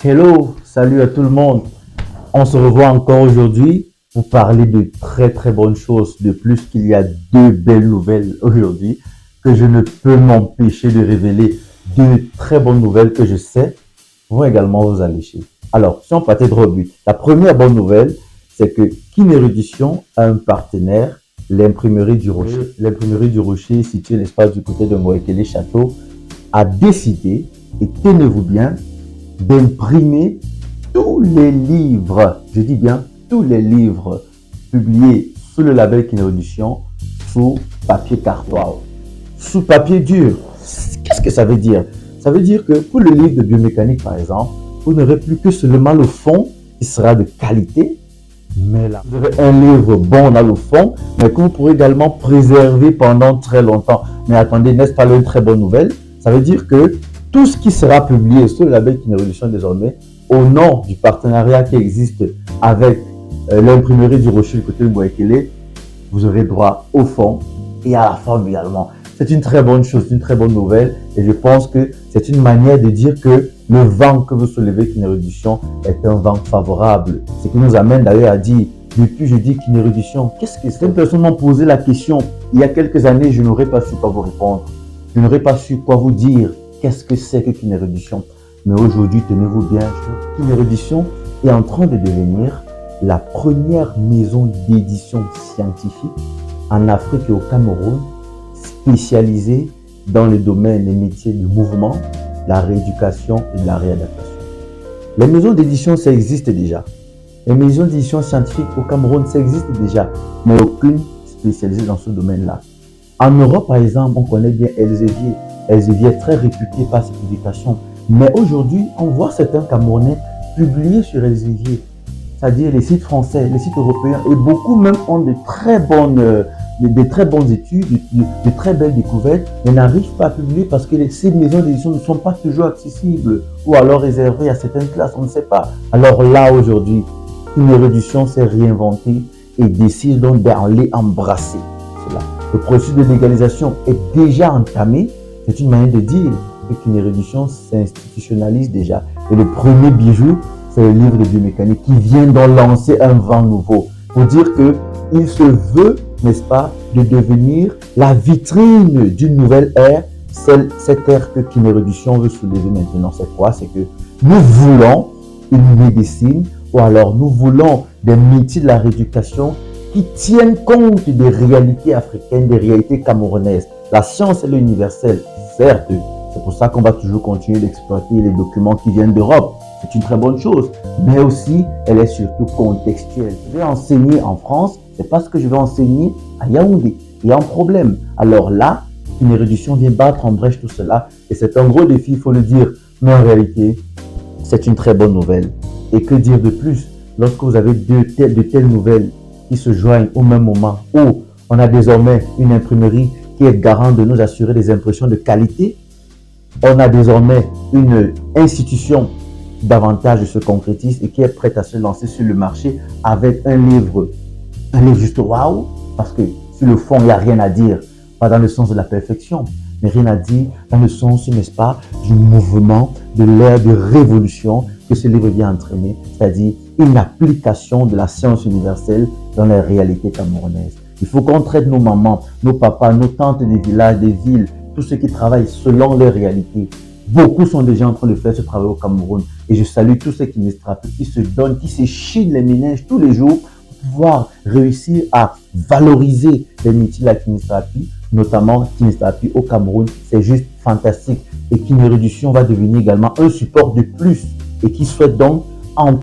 Hello, salut à tout le monde. On se revoit encore aujourd'hui pour parler de très bonnes choses. De plus qu'il y a deux belles nouvelles aujourd'hui que je ne peux m'empêcher de révéler. Deux très bonnes nouvelles que je sais vont également vous allécher. Alors, si on partait droit au but, la première bonne nouvelle, c'est que Kinerudition a un partenaire, l'imprimerie du Rocher. L'imprimerie du Rocher, située, n'est-ce pas, du côté de Moekele Château, a décidé, et tenez-vous bien, d'imprimer tous les livres, je dis bien tous les livres publiés sous le label Kinerudition sous papier carton, sous papier dur. Qu'est-ce que ça veut dire? Ça veut dire que pour le livre de biomécanique, par exemple, vous n'aurez plus que seulement le fond qui sera de qualité, mais là, vous aurez un livre bon dans le fond, mais que vous pourrez également préserver pendant très longtemps. Mais attendez, n'est-ce pas une très bonne nouvelle? Ça veut dire que tout ce qui sera publié sur le label Kinerudition désormais, au nom du partenariat qui existe avec l'imprimerie du Rocher du côté de Moekele, vous aurez droit au fond et à la forme également. C'est une très bonne chose, une très bonne nouvelle, et je pense que c'est une manière de dire que le vent que vous soulevez Kinerudition est un vent favorable. Ce qui nous amène d'ailleurs à dire, depuis je dis Kinerudition, qu'est-ce que c'est? Une personne m'a posé la question il y a quelques années, je n'aurais pas su quoi vous répondre. Je n'aurais pas su quoi vous dire. Qu'est-ce que c'est que Kinerudition? Mais aujourd'hui, tenez-vous bien, Kinerudition est en train de devenir la première maison d'édition scientifique en Afrique et au Cameroun spécialisée dans le domaine des métiers du mouvement, la rééducation et de la réadaptation. Les maisons d'édition, ça existe déjà. Les maisons d'édition scientifiques au Cameroun, ça existe déjà, mais aucune spécialisée dans ce domaine-là. En Europe, par exemple, on connaît bien Elsevier. Elsevier est très réputé par ses publications. Mais aujourd'hui, on voit certains Camerounais publier sur Elsevier, c'est-à-dire les sites français, les sites européens, et beaucoup même ont de très bonnes études, de très belles découvertes, mais n'arrivent pas à publier parce que ces maisons d'édition ne sont pas toujours accessibles ou alors réservées à certaines classes, on ne sait pas. Alors là, aujourd'hui, Kinerudition s'est réinventée et décide donc d'aller embrasser cela. Le processus de légalisation est déjà entamé. C'est une manière de dire que Kinerudition s'institutionnalise déjà. Et le premier bijou, c'est le livre de biomécanique qui vient donc lancer un vent nouveau. Pour dire qu'il se veut, n'est-ce pas, de devenir la vitrine d'une nouvelle ère, cette ère que Kinerudition veut soulever maintenant. C'est quoi? C'est que nous voulons une médecine, ou alors nous voulons des métiers de la rééducation qui tiennent compte des réalités africaines, des réalités camerounaises. La science, elle est universelle, certes. C'est pour ça qu'on va toujours continuer d'exploiter les documents qui viennent d'Europe. C'est une très bonne chose. Mais aussi, elle est surtout contextuelle. Je vais enseigner en France, c'est parce que je vais enseigner à Yaoundé. Il y a un problème. Alors là, Kinerudition vient battre en brèche tout cela. Et c'est un gros défi, il faut le dire. Mais en réalité, c'est une très bonne nouvelle. Et que dire de plus? Lorsque vous avez de telles nouvelles qui se joignent au même moment où on a désormais une imprimerie qui est garante de nous assurer des impressions de qualité, on a désormais une institution davantage se concrétise et qui est prête à se lancer sur le marché avec un livre juste waouh, parce que sur le fond, il n'y a rien à dire, pas dans le sens de la perfection, mais rien à dire dans le sens, n'est-ce pas, du mouvement, de l'ère de révolution que ce livre vient entraîner, c'est-à-dire une application de la science universelle dans les réalités camerounaises. Il faut qu'on traite nos mamans, nos papas, nos tantes des villages, des villes, tous ceux qui travaillent selon leurs réalités. Beaucoup sont déjà en train de faire ce travail au Cameroun. Et je salue tous ces kinésithérapeutes qui se donnent, qui se chinent les méninges tous les jours pour pouvoir réussir à valoriser les métiers de la kinésithérapie, notamment kinésithérapie au Cameroun. C'est juste fantastique. Et Kinerudition va devenir également un support de plus et qui souhaite donc en